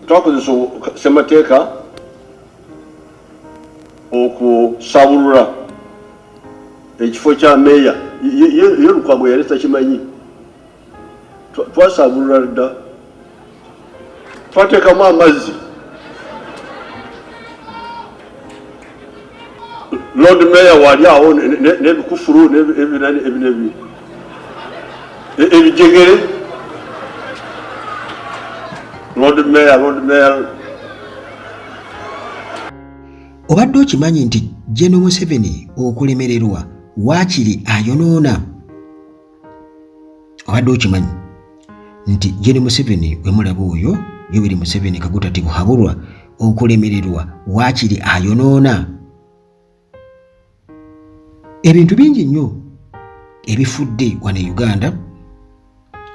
twakozesa ssemateeka okusabulula ekifo kya meeya ye Lukwago yali takimanyi twasabulula dda twateekamu amazzi Lord Mayor wali awo n'ebikufulu n'ebinani ebijegere Lord Mayor obadde okimanyi nti General Museveni okulemererwa waakiri ayonoona? Obadde okimanyi nti General Museveni wemulaba oyo Yoweri Museveni Kaguta Tibuhaburwa okulemererwa waakiri ayonoona? Ebintu bingi nnyo ebifudde wano e Uganda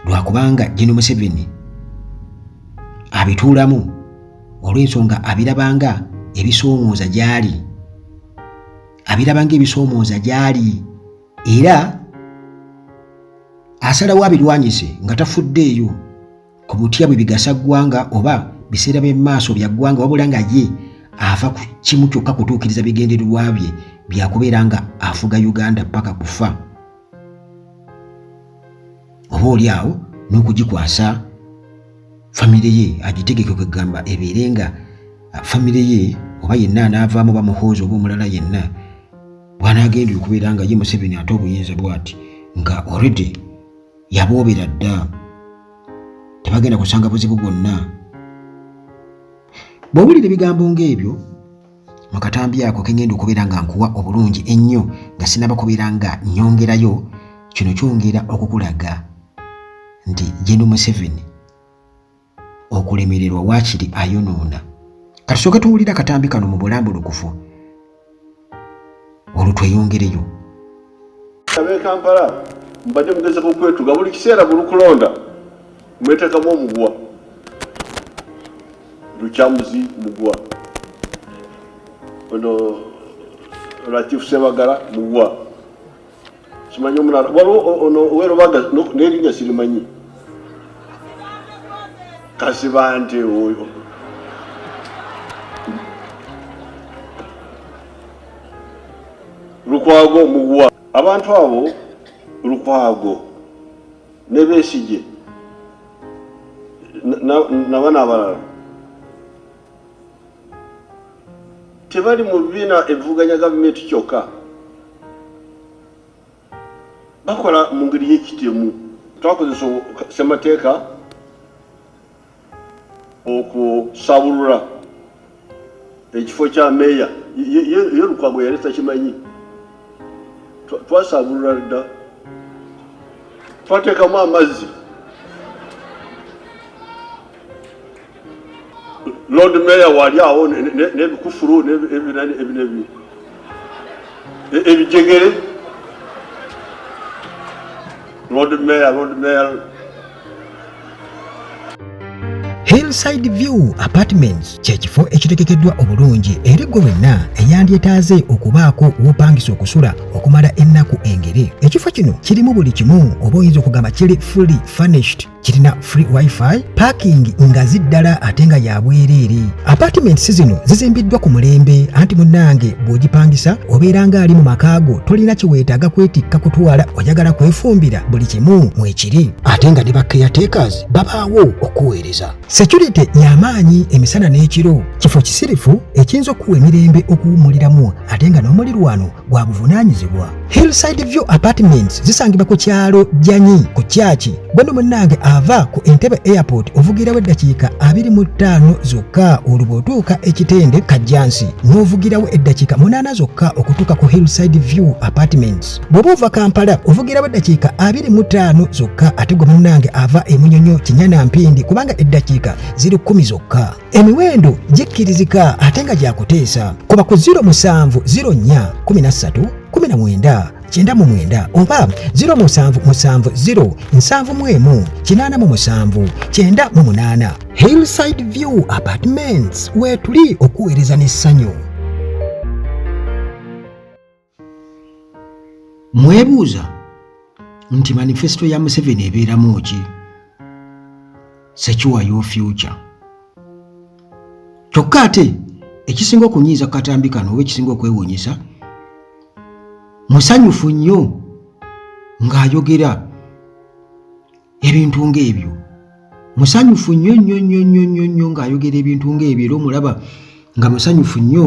lwakubanga General Museveni abituulamu olw'ensonga abirabanga ebisoomooza gyali era asalawo abirwanyise nga tafuddeeyo ku butya bwe bigasa ggwanga oba biseera by'emmaaso bya ggwanga, wabula nga ye ava ku kimu kyokka kutuukiriza bigendererwa bye byakubeera nga afuga Uganda paka kufa, oba oli awo n'okugikwasa famire ye agitegeke kwegamba ebeere nga famire ye oba yenna anaavaamu bamuhoozi oba omulala yenna bw'anaagenda okubeera nga ye Museveni ate obuyinza bw'ati nga already yaboobera dda, tebagenda kusanga buzibu bwonna. Bw'owulira ebigambo ng'ebyo mu katambi ako kengenda okubeera nga nkuwa obulungi ennyo nga sinaba kubeera nga nnyongerayo, kino kyongera okukulaga nti General Museveni okulemererwa waakiri ayonoona. Katusooke tuwulira akatambi kano mu bulambulukufu olutweyongereyo. Abe Kampala mbadde mugezeko okwetuga buli kiseera bulukulonda mweteekamu omuguwa Lukyamuzi muguwa ono Latif Sebagala muguwa simanyi omulala waliwo ono Werobaga n'erinnya sirimanyi Kasibante oyo Lukwago muguwa. Abantu abo Lukwago ne Besigye n'abaana abalala tebali mu bibiina ebivuganya gavumenti kyokka, bakola mu ngeri y'ekitemu. Twakozesa ssemateeka okusabulula ekifo kya meeya ye Lukwago yali takimanyi twasabulula dda twateekamu amazzi Lord Mayor wali awo n'ebikufulu n'ebinani ebijegere Lord Mayor Hillside View Apartments kyekifo ekitegekeddwa obulungi eri gwe wenna eyandyetaaze okubaako w'opangisa okusula okumala ennaku engere. Ekifo kino kirimu buli kimu, oba oyinza okugamba kiri fully furnished, kirina free wifi, parking nga ziddala ate nga ya bwereere. Apartments zino zizimbiddwa ku mulembe, anti munnange bw'ogipangisa obeera ng'ali mu makaago, tolina kiweetaaga kwetikka kutwala, oyagala kwefumbira, buli kimu mwekiri, ate nga ne ba caretakers babaawo okuweereza. Security y'amaanyi emisana n'ekiro, kifo kisirifu ekiyinza okuwa emirembe okuwummuliramu ate nga n'omulirwano gwa buvunaanyizibwa. Hillside View Apartments zisangibwa ku kyalo Janyi ku Kyaki. Gwe munnange ava ku Entebbe Airport ovugirawo eddakiika 25 zokka olubootuuka ekitende Kajjansi, n'ovugirawo eddakiika 8 zokka okutuuka ku Hillside View Apartments. Bw'oba ova Kampala ovugirawo eddakiika 25 zokka, ate gwe munnange ava e Munyonyo Kinyana Mpindi kubanga eddakiika ziri 10 zokka. Emiwendo gikkirizika ate nga gyakuteesa. Kuba ku 0704 13 19 99 oba 0770 71 887 98. Hillside View Apartments, wetuli okuweereza n'essanyu. Mwebuuza nti manifesto ya Museveni ebeeramu ki? Secure your future. kyokka ate ekisinga okunyiiza ku katambi kano oba ekisinga okwewuunyisa, musanyufu nnyo ng'ayogera ebintu ng'ebyo. Musanyufu nnyo ng'ayogera ebintu ng'ebyo, era omulaba nga musanyufu nnyo,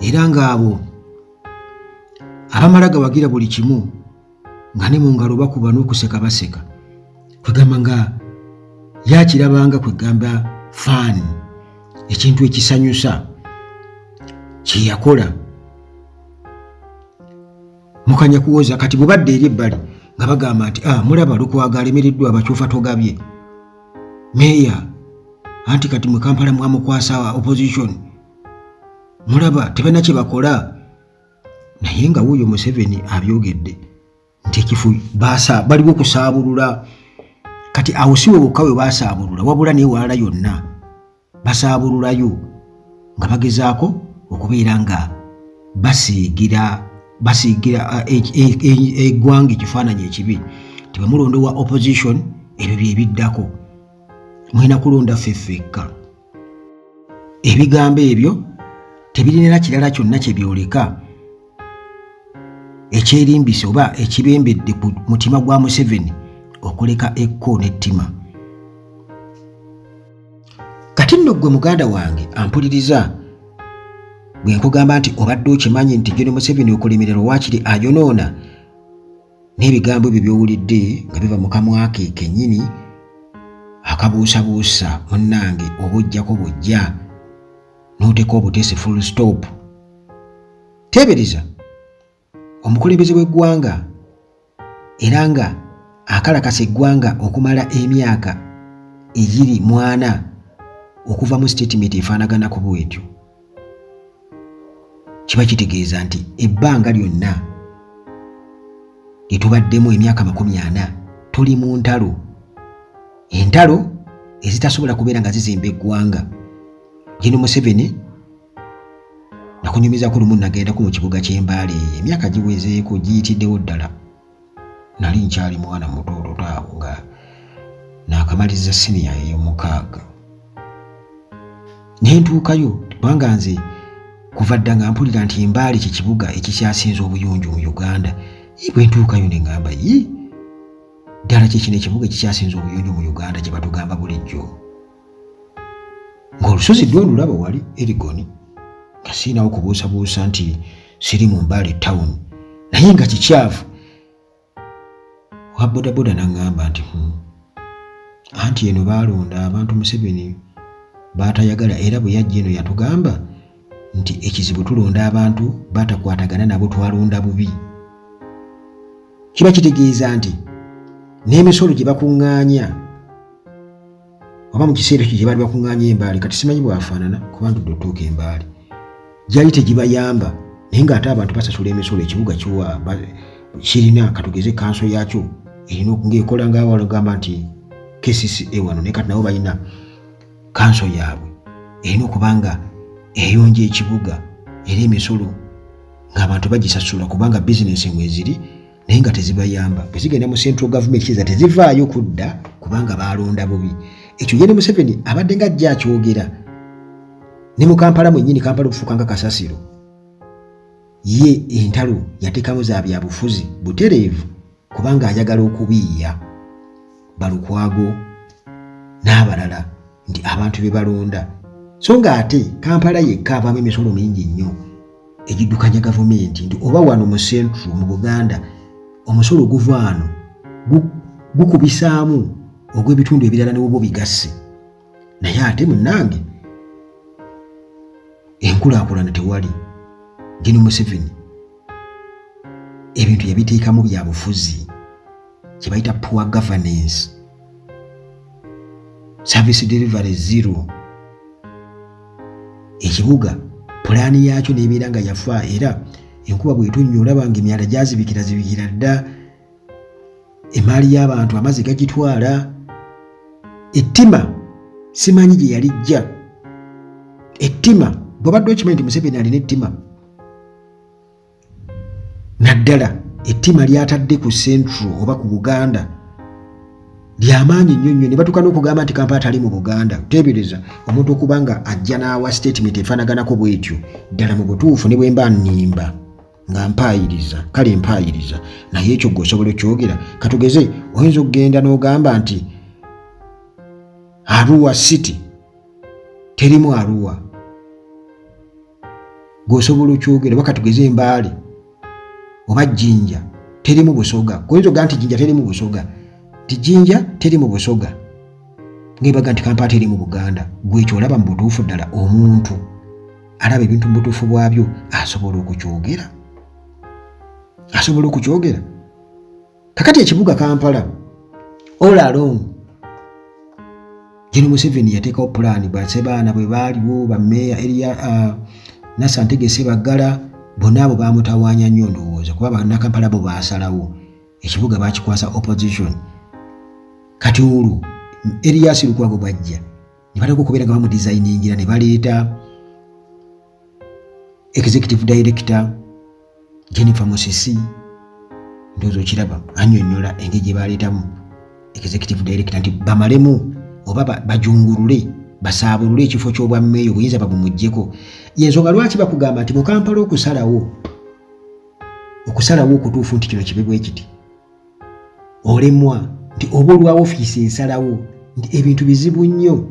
era ng'abo abamala gawagira buli kimu nga ne mu ngalo bakuba n'okuseka baseka, kwegamba nga yakirabanga kwegamba faani, ekintu ekisanyusa kye yakola. Mukanya kuwoza kati bwe badde eri ebbali nga bagamba nti mulaba Lukwago alemereddwa abakyufa togabye meeya, anti kati mu Kampala mwamukwasa opposition, mulaba tebalina kye bakola. Naye nga wuuyo Museveni abyogedde nti ekifu baliwo okusaabulula. Kati awo si we bokka we basaabulula, wabula n'ewalala yonna basaabululayo nga bagezaako okubeera nga basiigira eggwanga ekifaananyi ekibi. Tibwe mulondowa opposition, ebyo bye biddako, mulina kulonda ffeffekka. Ebigambo ebyo tebirina kirala kyonna kye byoleka ekyerimbise oba ekibembedde ku mutima gwa Museveni okuleka ekko n'ettima. Kati nno gwe muganda wange ampuliriza, bwe nkugamba nti obadde okimanyi nti John Museveni okulemererwa waakiri ayonoona, n'ebigambo ebyo by'owulidde nga biva mu kamwa ke kennyini akabuusabuusa, munnange oba ojjako bujja n'oteeka obuteesi full stop. Teebereza omukulembeze w'eggwanga era nga akalakasa eggwanga okumala emyaka egiri 40 okuva mu statement efaanagana ku bwetyo, kiba kitegeeza nti ebbanga lyonna lye tubaddemu emyaka 40 tuli mu ntalo, entalo ezitasobola kubeera nga zizimba eggwanga. John Museveni nakunyumiza ku lumu nagendako mu kibuga ky'Embaale, emyaka giwezeeko giyitiddewo ddala, nali nkyali mwana mutoototo awo nga naakamaliza siniya ey'omukaaga. Naye ntuukayo kubanga nze kuva dda nga mpulira nti Embaale kye kibuga ekikyasinze obuyonjo mu Uganda. Bwe ntuukayo ne ngamba ddala kyekino ekibuga ekikyasinze obuyonjo mu Uganda gye batugamba bulijjo. Ng'olusozi ddwe ndulaba wali Erigoni, nga siinawo kubuusabuusa nti siri mu Mbale town, naye nga kikyafu. Wa bodaboda n'aŋŋamba nti anti eno baalonda abantu Museveni baatayagala, era bwe yajja eno yatugamba nti ekizibu tulonda abantu batakwatagana nabo twalonda bubi. Kiba kitegeeza nti n'emisolo gye bakuŋŋaanya oba mu kiseera ekyo gye baali bakuŋŋaanya Embaale, kati simanyi bwafaanana kuba ndudde otuuka Embaale, gyali tegibayamba, naye ng'ate abantu basasula emisolo. Ekibuga kirina katugeze kanso yaakyo erina ng'ekola ng'awagamba nti KCCA wano, naye kati nabo balina kanso yaabwe erina okuba nga eyonja ekibuga era emisolo ng'abantu bagisasula kubanga bizinesi mweziri, naye nga tezibayamba. Bwe zigenda mu central government kiza tezivaayo kudda kubanga baalonda bubi. Ekyo John Museveni abadde nga ajja akyogera ne mu Kampala mwennyini, Kampala okufuuka nga kasasiro. Ye entalo yateekamu za byabufuzi butereevu kubanga ayagala okubiiya Balukwago n'abalala nti abantu be balonda. So ng'ate Kampala yekka avaamu emisolo mingi nnyo egiddukanya gavumenti, nti oba wano mu central mu Buganda omusolo oguva wano gukubisaamu ogw'ebitundu ebirala ne bwo bigasse. Naye ate munnange enkulaakulana tewali. John Museveni ebintu yabiteekamu bya bufuzi, kye bayita poor governance, service delivery zero. Ekibuga pulaani yaakyo n'ebeera nga yafa, era enkuba bw'etonnya olaba nga emyala gyazibikira dda, emaali y'abantu amazzi gagitwala. Ettima simanyi gye yalijja. Ettima bw'obadde okimanyi nti Museveni alina ettima, naddala ettima ly'atadde ku central oba ku Buganda lyamaanyi nnyo ne batuuka n'okugamba nti Kampala tali mu Buganda. Teebereza omuntu okubanga ajja n'awa statement efaanaganako bw'etyo ddala mu butuufu ne bwe mba nnimba nga mpaayiriza, kale mpaayiriza naye ekyo gwe osobola okyogera. Katugeze oyinza okugenda n'ogamba nti Arua City terimu Arua, gwe osobola okyogera. Oba katugeze Mbaale oba Jinja terimu Busoga, oyinza okugamba nti Jinja terimu Busoga, ti Jinja teri mu Busoga, ngebaga nti Kampala teri mu Buganda. Gwe ekyo olaba mu butuufu ddala omuntu alaba ebintu mu butuufu bwabyo asobola okukyogera, asobola okukyogera. Kakati ekibuga Kampala all along General Museveni yateekawo pulaani Basebaana bwe baaliwo bammeeya Eria Nasantege Sebaggala bonna abo baamutawaanya nnyo ndowooza kuba bannakampala bo baasalawo ekibuga bakikwasa opposition. Kati olwo Erias Lukwago bwajja ne bataka okubeera nga bamudesigningira ne baleeta executive director Jennifer Musisi, ndowooza okiraba annyonnyola engeri gye baleetamu executive director nti bamalemu oba bajungulule basaabulule ekifo ky'obwammeeyo obuyinza babumuggyeko. Yensonga lwaki bakugamba nti mu Kampala okusalawo okutuufu nti kino kibe bwe kiti olemwa nti oba olwa ofiisi esalawo nti ebintu bizibu nnyo.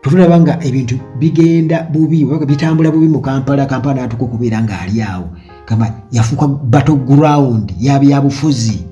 Tutulaba nga ebintu bigenda bubi oba bitambula bubi mu Kampala. Kampala n'atuuka okubeera ng'ali awo kama yafuuka battleground y'abyabufuzi.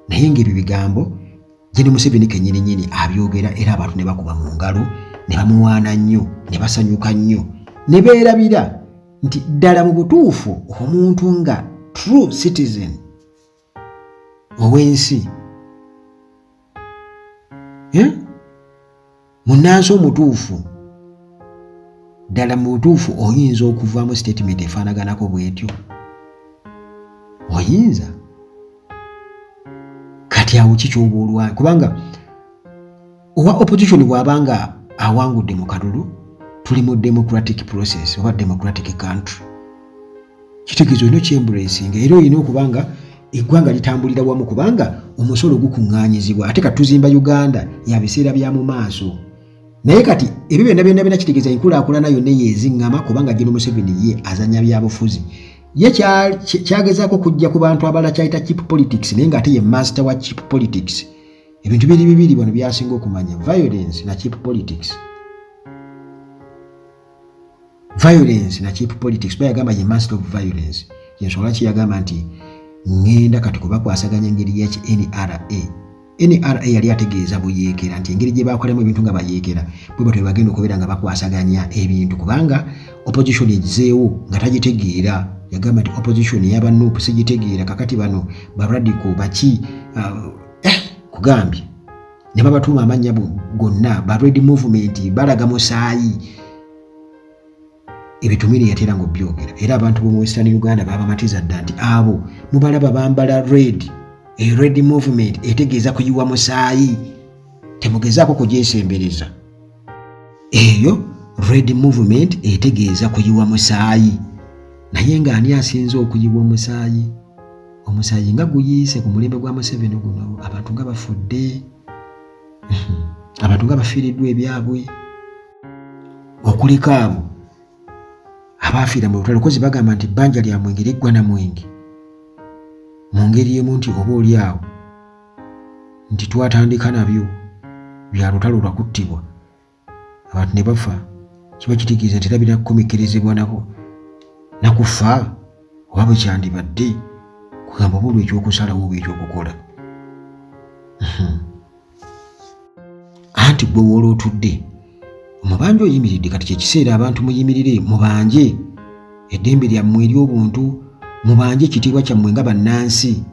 Naye ng'ebyo bigambo General Museveni kennyini abyogera era abantu ne bakuba mu ngalo ne bamuwaana nnyo ne basanyuka nnyo ne beerabira nti ddala mu butuufu omuntu nga true citizen ow'ensi munnansi omutuufu ddala mu butuufu oyinza okuvaamu statement efaanaganako bw'etyo, oyinza. Kati awo kikyoba olwanyi kubanga owa opposition bw'abanga awangudde mu kalulu tuli mu democratic process oba democratic country, kitegeeza olina kyembulesinga era olina okubanga eggwanga litambulira wamu kubanga omusolo gukuŋŋaanyizibwa. Ate kati tuzimba Uganda ya biseera bya mu maaso, naye kati ebyo byonna kitegeeza enkulaakulana yonna yeeziŋŋama kubanga General Museveni ye azanya byabufuzi. Ye kyagezaako kujja ku bantu abalala kyayita cheap politics naye ng'ate ye master wa cheap politics. Ebintu bibiri wano byasinga okumanya, violence na cheap politics. Violence na cheap politics bayagamba ye master of violence. Yensonga ki yagamba nti ngenda kati kubakwasaganya engeri yaki NRA yali ategeeza buyeekera nti engeri gye bakolemu ebintu nga bayeekera bwe batyo bagenda okubeera nga bakwasaganya ebintu kubanga opposition egizeewo nga tagitegeera. Yagamba nti opposition yaba Nuupu sigitegeera kakati bano ba radical baki kugambye ne babatuuma amannya gonna ba Red Movement balaga musaayi. Ebitumire yatera ngo byogera era abantu bo mu Western Uganda babamatiza dda nti abo mubalaba bambala red Red Movement etegeeza kuyiwa musaayi, temugezaako kugyesembereza. Eyo Red Movement etegeeza kuyiwa musaayi, naye ng'ani asinze okuyiwa omusaayi? Omusaayi nga guyiise ku mulembe gwa Museveni guno, abantu nga bafudde, abantu nga bafiiriddwa ebyabwe, okuleka abo abaafiira mu lutalo. Kozi bagamba nti bbanja lya mwenge liggwa na mwenge mu ngeri emu nti oba oli awo nti twatandika nabyo bya lutalo lwa kuttibwa abantu ne bafa, kiba kitegeeza nti era binakukomekerezebwa nako nakufa oba bwe kyandibadde kugamba oba olwo ekyokusalawo oba ekyokukola. Anti gwe woola otudde omubanja oyimiridde, kati kyekiseera abantu muyimirire mubanje eddembe lyammwe ery'obuntu, mubanje ekitiibwa kyammwe nga bannansi.